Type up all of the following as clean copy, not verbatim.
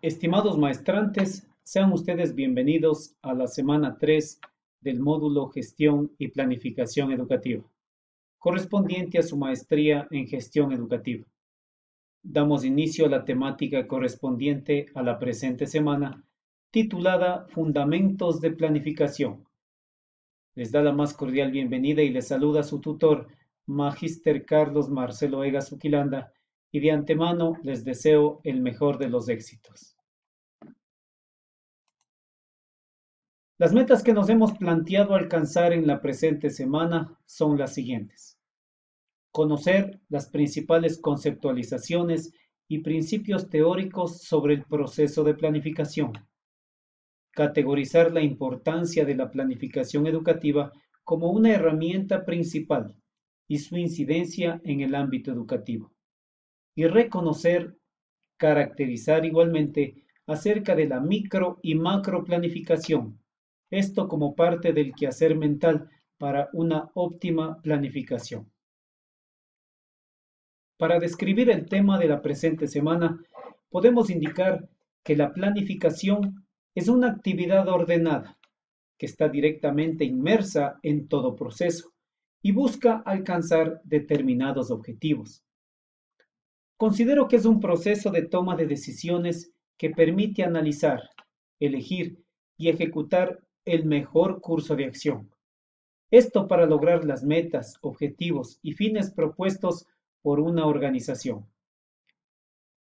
Estimados maestrantes, sean ustedes bienvenidos a la semana 3 del módulo Gestión y Planificación Educativa, correspondiente a su maestría en Gestión Educativa. Damos inicio a la temática correspondiente a la presente semana, titulada Fundamentos de Planificación. Les da la más cordial bienvenida y les saluda su tutor, Magíster Carlos Marcelo Egas Uquilanda, y de antemano les deseo el mejor de los éxitos. Las metas que nos hemos planteado alcanzar en la presente semana son las siguientes. Conocer las principales conceptualizaciones y principios teóricos sobre el proceso de planificación. Categorizar la importancia de la planificación educativa como una herramienta principal y su incidencia en el ámbito educativo. Y reconocer, caracterizar igualmente acerca de la micro y macro planificación. Esto como parte del quehacer mental para una óptima planificación. Para describir el tema de la presente semana, podemos indicar que la planificación es una actividad ordenada que está directamente inmersa en todo proceso y busca alcanzar determinados objetivos. Considero que es un proceso de toma de decisiones que permite analizar, elegir y ejecutar el mejor curso de acción. Esto para lograr las metas, objetivos y fines propuestos por una organización.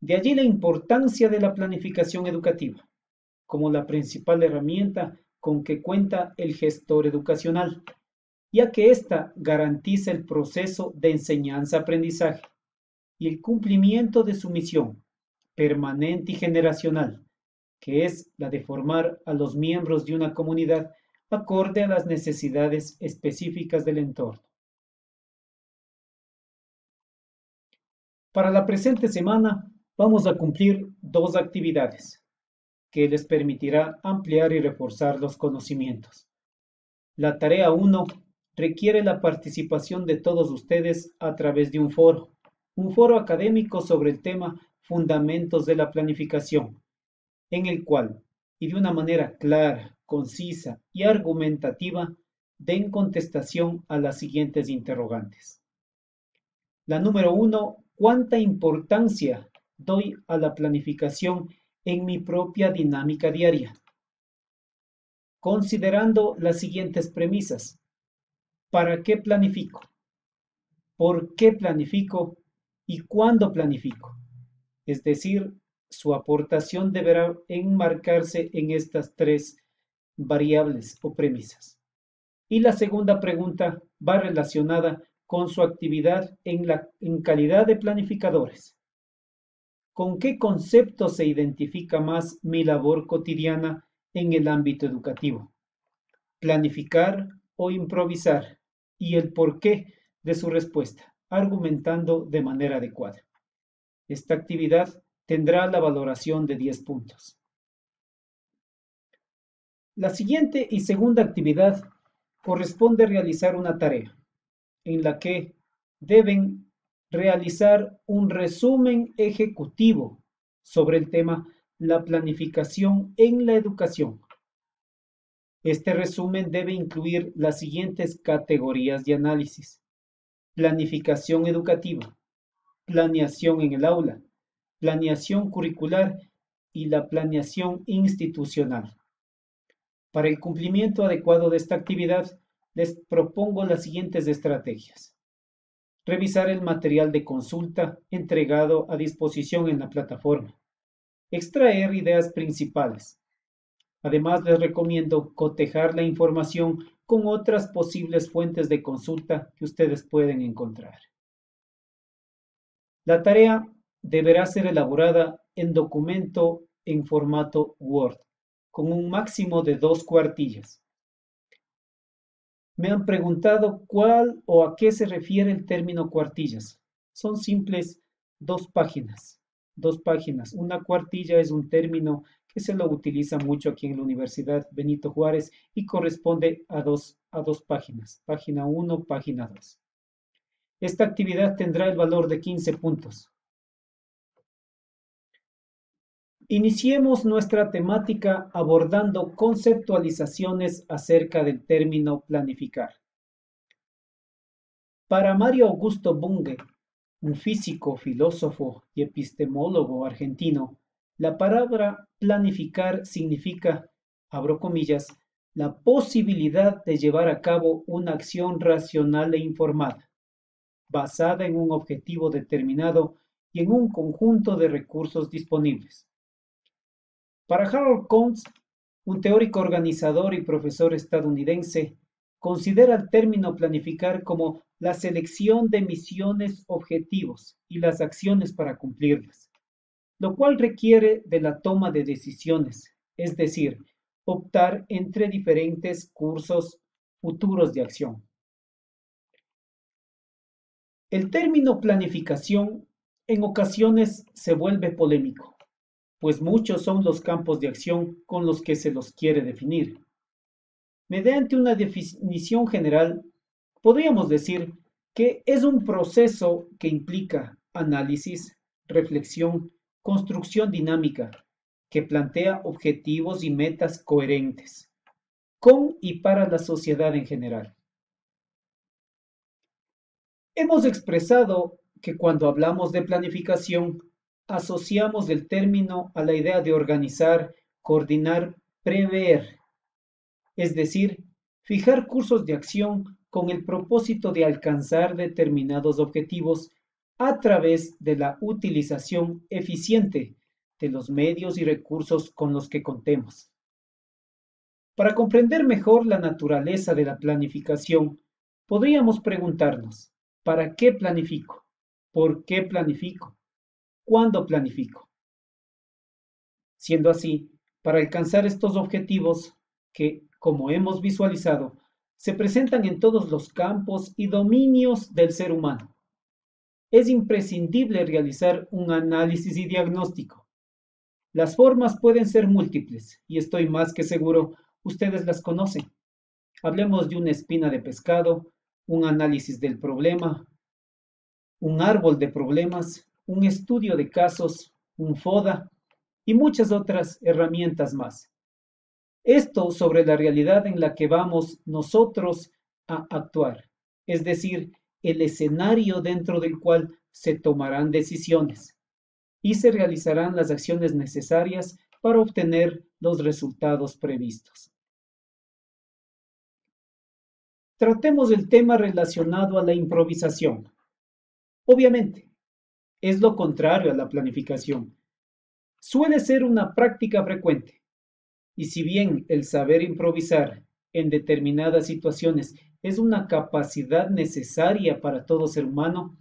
De allí la importancia de la planificación educativa, como la principal herramienta con que cuenta el gestor educacional, ya que ésta garantiza el proceso de enseñanza-aprendizaje y el cumplimiento de su misión permanente y generacional, que es la de formar a los miembros de una comunidad acorde a las necesidades específicas del entorno. Para la presente semana vamos a cumplir dos actividades que les permitirá ampliar y reforzar los conocimientos. La tarea 1 requiere la participación de todos ustedes a través de un foro académico sobre el tema Fundamentos de la Planificación, en el cual, y de una manera clara, concisa y argumentativa, den contestación a las siguientes interrogantes. La número 1, ¿cuánta importancia doy a la planificación en mi propia dinámica diaria? Considerando las siguientes premisas. ¿Para qué planifico? ¿Por qué planifico? ¿Y cuándo planifico? Es decir, su aportación deberá enmarcarse en estas tres variables o premisas. Y la segunda pregunta va relacionada con su actividad en calidad de planificadores. ¿Con qué concepto se identifica más mi labor cotidiana en el ámbito educativo? ¿Planificar o improvisar? Y el porqué de su respuesta, argumentando de manera adecuada. Esta actividad tendrá la valoración de 10 puntos. La siguiente y segunda actividad corresponde realizar una tarea en la que deben realizar un resumen ejecutivo sobre el tema la planificación en la educación. Este resumen debe incluir las siguientes categorías de análisis: planificación educativa, planeación en el aula, planeación curricular y la planeación institucional. Para el cumplimiento adecuado de esta actividad, les propongo las siguientes estrategias. Revisar el material de consulta entregado a disposición en la plataforma. Extraer ideas principales. Además, les recomiendo cotejar la información con otras posibles fuentes de consulta que ustedes pueden encontrar. La tarea deberá ser elaborada en documento en formato Word, con un máximo de 2 cuartillas. Me han preguntado cuál o a qué se refiere el término cuartillas. Son simples 2 páginas. 2 páginas. Una cuartilla es un término que se lo utiliza mucho aquí en la Universidad Benito Juárez y corresponde a dos páginas. Página 1, página 2. Esta actividad tendrá el valor de 15 puntos. Iniciemos nuestra temática abordando conceptualizaciones acerca del término planificar. Para Mario Augusto Bunge, un físico, filósofo y epistemólogo argentino, la palabra planificar significa, abro comillas, la posibilidad de llevar a cabo una acción racional e informada, basada en un objetivo determinado y en un conjunto de recursos disponibles. Para Harold Kuntz, un teórico organizador y profesor estadounidense, considera el término planificar como la selección de misiones, objetivos y las acciones para cumplirlas, lo cual requiere de la toma de decisiones, es decir, optar entre diferentes cursos futuros de acción. El término planificación en ocasiones se vuelve polémico, pues muchos son los campos de acción con los que se los quiere definir. Mediante una definición general, podríamos decir que es un proceso que implica análisis, reflexión, construcción dinámica, que plantea objetivos y metas coherentes, con y para la sociedad en general. Hemos expresado que cuando hablamos de planificación, asociamos el término a la idea de organizar, coordinar, prever, es decir, fijar cursos de acción con el propósito de alcanzar determinados objetivos a través de la utilización eficiente de los medios y recursos con los que contemos. Para comprender mejor la naturaleza de la planificación, podríamos preguntarnos, ¿para qué planifico? ¿Por qué planifico? ¿Cuándo planifico? Siendo así, para alcanzar estos objetivos que, como hemos visualizado, se presentan en todos los campos y dominios del ser humano, es imprescindible realizar un análisis y diagnóstico. Las formas pueden ser múltiples y estoy más que seguro ustedes las conocen. Hablemos de una espina de pescado, un análisis del problema, un árbol de problemas, un estudio de casos, un FODA y muchas otras herramientas más. Esto sobre la realidad en la que vamos nosotros a actuar, es decir, el escenario dentro del cual se tomarán decisiones y se realizarán las acciones necesarias para obtener los resultados previstos. Tratemos el tema relacionado a la improvisación. Obviamente, es lo contrario a la planificación. Suele ser una práctica frecuente, y si bien el saber improvisar en determinadas situaciones es una capacidad necesaria para todo ser humano,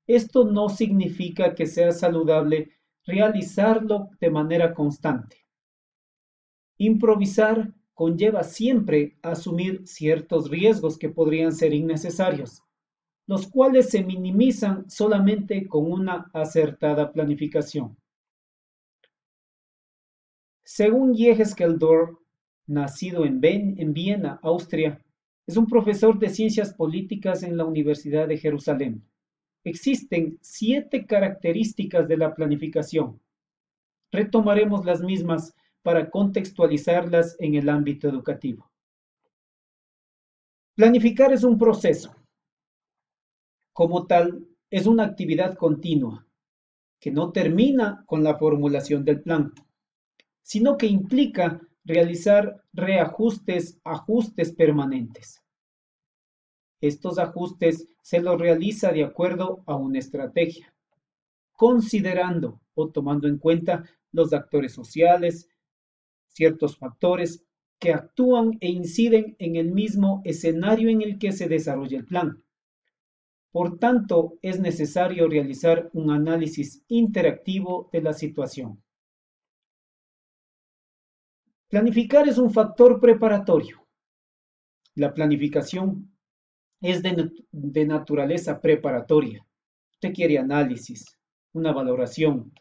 esto no significa que sea saludable realizarlo de manera constante. Improvisar conlleva siempre asumir ciertos riesgos que podrían ser innecesarios, los cuales se minimizan solamente con una acertada planificación. Según Jehes Keldor, nacido en Viena, Austria, es un profesor de ciencias políticas en la Universidad de Jerusalén. Existen 7 características de la planificación. Retomaremos las mismas para contextualizarlas en el ámbito educativo. Planificar es un proceso. Como tal, es una actividad continua que no termina con la formulación del plan, sino que implica realizar reajustes, ajustes permanentes. Estos ajustes se los realiza de acuerdo a una estrategia, considerando o tomando en cuenta los actores sociales, ciertos factores que actúan e inciden en el mismo escenario en el que se desarrolla el plan. Por tanto, es necesario realizar un análisis interactivo de la situación. Planificar es un factor preparatorio. La planificación es de naturaleza preparatoria. Requiere análisis, una valoración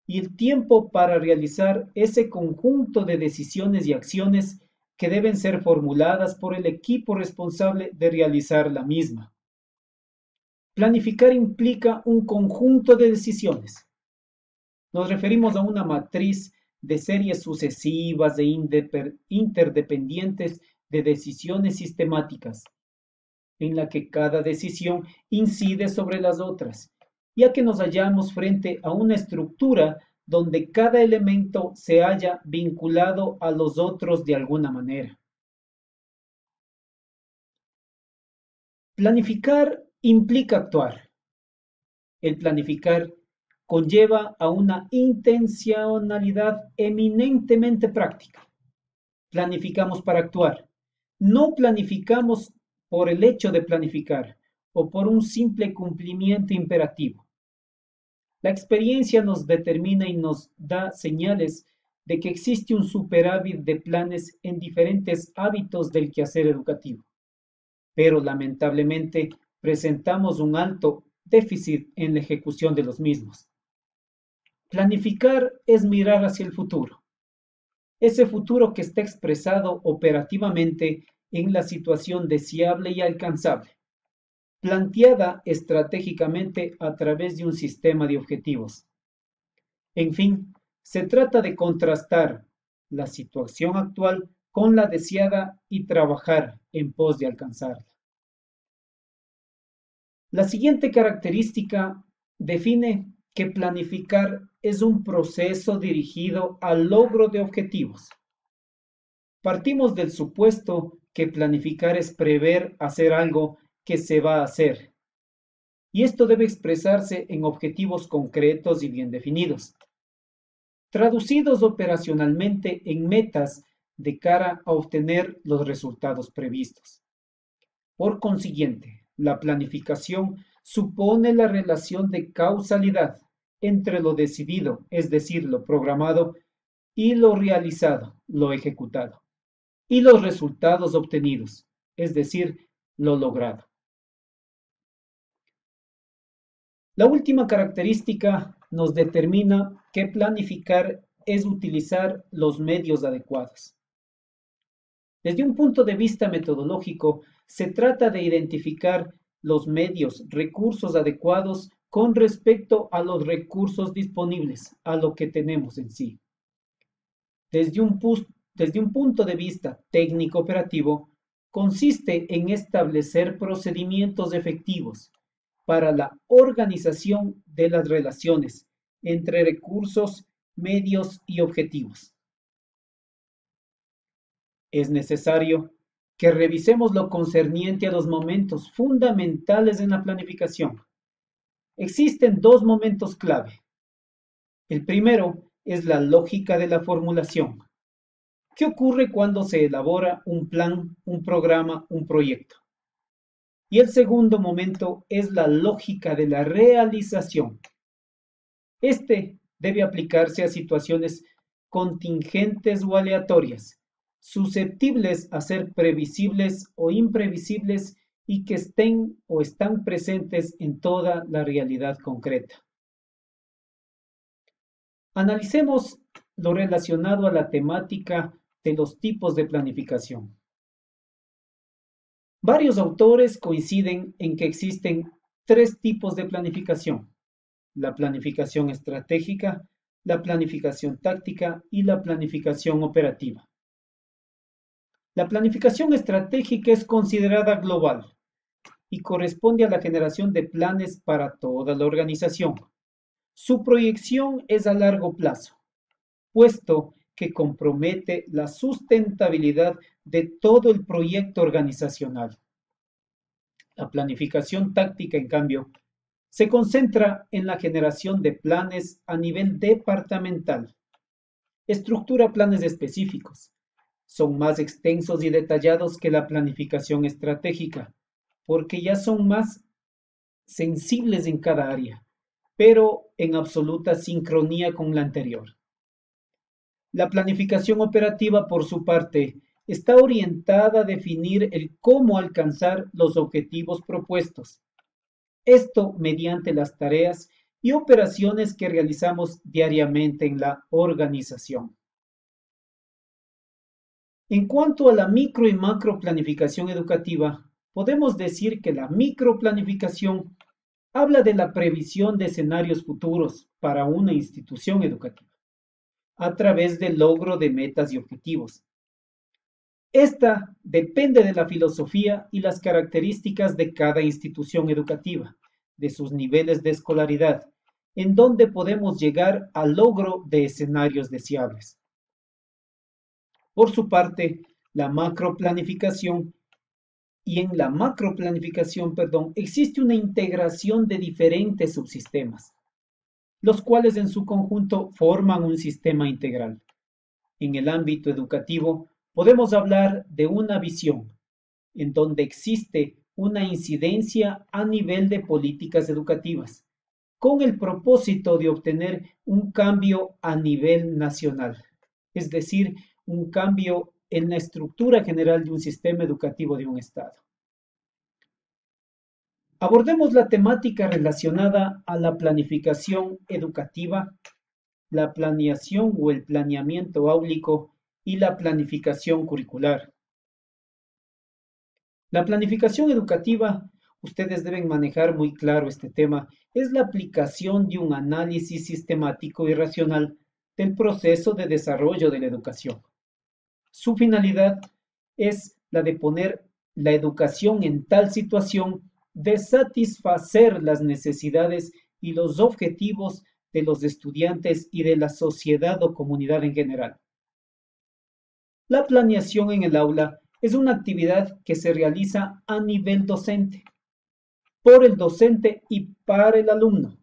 y el tiempo para realizar ese conjunto de decisiones y acciones que deben ser formuladas por el equipo responsable de realizar la misma. Planificar implica un conjunto de decisiones. Nos referimos a una matriz de series sucesivas e interdependientes de decisiones sistemáticas, en la que cada decisión incide sobre las otras, ya que nos hallamos frente a una estructura donde cada elemento se halla vinculado a los otros de alguna manera. Planificar implica actuar. El planificar conlleva a una intencionalidad eminentemente práctica. Planificamos para actuar. No planificamos por el hecho de planificar o por un simple cumplimiento imperativo. La experiencia nos determina y nos da señales de que existe un superávit de planes en diferentes hábitos del quehacer educativo, pero lamentablemente presentamos un alto déficit en la ejecución de los mismos. Planificar es mirar hacia el futuro, ese futuro que está expresado operativamente en la situación deseable y alcanzable, planteada estratégicamente a través de un sistema de objetivos. En fin, se trata de contrastar la situación actual con la deseada y trabajar en pos de alcanzarla. La siguiente característica define que planificar es un proceso dirigido al logro de objetivos. Partimos del supuesto que planificar es prever hacer algo que se va a hacer, y esto debe expresarse en objetivos concretos y bien definidos, traducidos operacionalmente en metas de cara a obtener los resultados previstos. Por consiguiente, la planificación supone la relación de causalidad entre lo decidido, es decir, lo programado, y lo realizado, lo ejecutado, y los resultados obtenidos, es decir, lo logrado. La última característica nos determina que planificar es utilizar los medios adecuados. Desde un punto de vista metodológico, se trata de identificar los medios, recursos adecuados con respecto a los recursos disponibles, a lo que tenemos en sí. Desde un punto de vista técnico-operativo, consiste en establecer procedimientos efectivos para la organización de las relaciones entre recursos, medios y objetivos. Es necesario que revisemos lo concerniente a los momentos fundamentales en la planificación. Existen dos momentos clave. El primero es la lógica de la formulación. ¿Qué ocurre cuando se elabora un plan, un programa, un proyecto? Y el segundo momento es la lógica de la realización. Este debe aplicarse a situaciones contingentes o aleatorias, susceptibles a ser previsibles o imprevisibles y que estén o están presentes en toda la realidad concreta. Analicemos lo relacionado a la temática de los tipos de planificación. Varios autores coinciden en que existen tres tipos de planificación: la planificación estratégica, la planificación táctica y la planificación operativa. La planificación estratégica es considerada global y corresponde a la generación de planes para toda la organización. Su proyección es a largo plazo, puesto que compromete la sustentabilidad de todo el proyecto organizacional. La planificación táctica, en cambio, se concentra en la generación de planes a nivel departamental. Estructura planes específicos. Son más extensos y detallados que la planificación estratégica, porque ya son más sensibles en cada área, pero en absoluta sincronía con la anterior. La planificación operativa, por su parte, está orientada a definir el cómo alcanzar los objetivos propuestos. Esto mediante las tareas y operaciones que realizamos diariamente en la organización. En cuanto a la micro y macro planificación educativa, podemos decir que la microplanificación habla de la previsión de escenarios futuros para una institución educativa. a través del logro de metas y objetivos. Esta depende de la filosofía y las características de cada institución educativa, de sus niveles de escolaridad, en donde podemos llegar al logro de escenarios deseables. Por su parte, la macroplanificación y en la macroplanificación, existe una integración de diferentes subsistemas, los cuales en su conjunto forman un sistema integral. En el ámbito educativo, podemos hablar de una visión en donde existe una incidencia a nivel de políticas educativas, con el propósito de obtener un cambio a nivel nacional, es decir, un cambio en la estructura general de un sistema educativo de un Estado. Abordemos la temática relacionada a la planificación educativa, la planeación o el planeamiento áulico y la planificación curricular. La planificación educativa, ustedes deben manejar muy claro este tema, es la aplicación de un análisis sistemático y racional del proceso de desarrollo de la educación. Su finalidad es la de poner la educación en tal situación de satisfacer las necesidades y los objetivos de los estudiantes y de la sociedad o comunidad en general. La planeación en el aula es una actividad que se realiza a nivel docente, por el docente y para el alumno,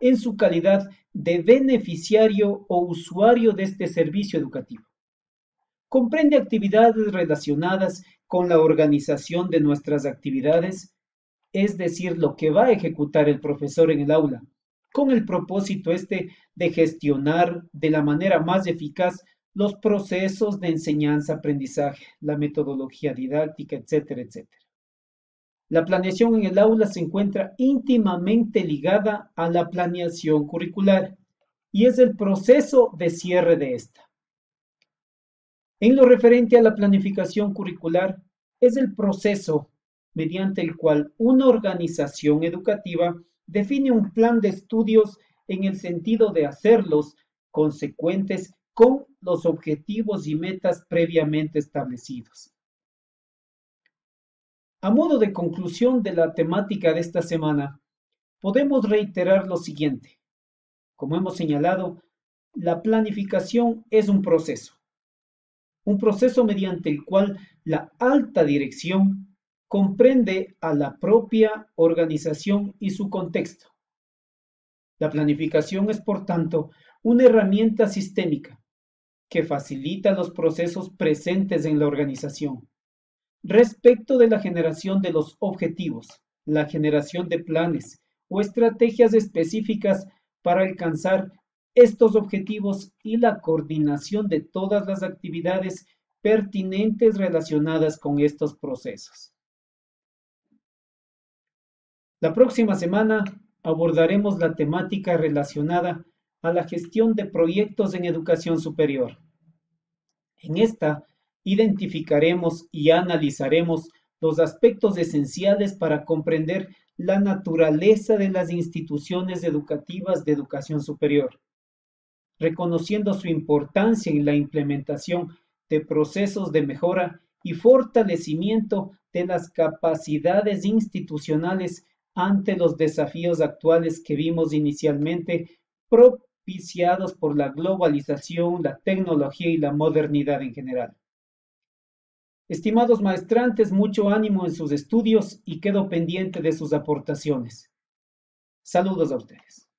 en su calidad de beneficiario o usuario de este servicio educativo. Comprende actividades relacionadas con la organización de nuestras actividades, es decir, lo que va a ejecutar el profesor en el aula, con el propósito de gestionar de la manera más eficaz los procesos de enseñanza-aprendizaje, la metodología didáctica, etcétera, etcétera. La planeación en el aula se encuentra íntimamente ligada a la planeación curricular y es el proceso de cierre de esta. En lo referente a la planificación curricular, es el proceso mediante el cual una organización educativa define un plan de estudios en el sentido de hacerlos consecuentes con los objetivos y metas previamente establecidos. A modo de conclusión de la temática de esta semana, podemos reiterar lo siguiente. Como hemos señalado, la planificación es un proceso mediante el cual la alta dirección comprende a la propia organización y su contexto. La planificación es, por tanto, una herramienta sistémica que facilita los procesos presentes en la organización. Respecto de la generación de los objetivos, la generación de planes o estrategias específicas para alcanzar estos objetivos y la coordinación de todas las actividades pertinentes relacionadas con estos procesos. La próxima semana abordaremos la temática relacionada a la gestión de proyectos en educación superior. En esta identificaremos y analizaremos los aspectos esenciales para comprender la naturaleza de las instituciones educativas de educación superior, reconociendo su importancia en la implementación de procesos de mejora y fortalecimiento de las capacidades institucionales ante los desafíos actuales que vimos inicialmente propiciados por la globalización, la tecnología y la modernidad en general. Estimados maestrantes, mucho ánimo en sus estudios y quedo pendiente de sus aportaciones. Saludos a ustedes.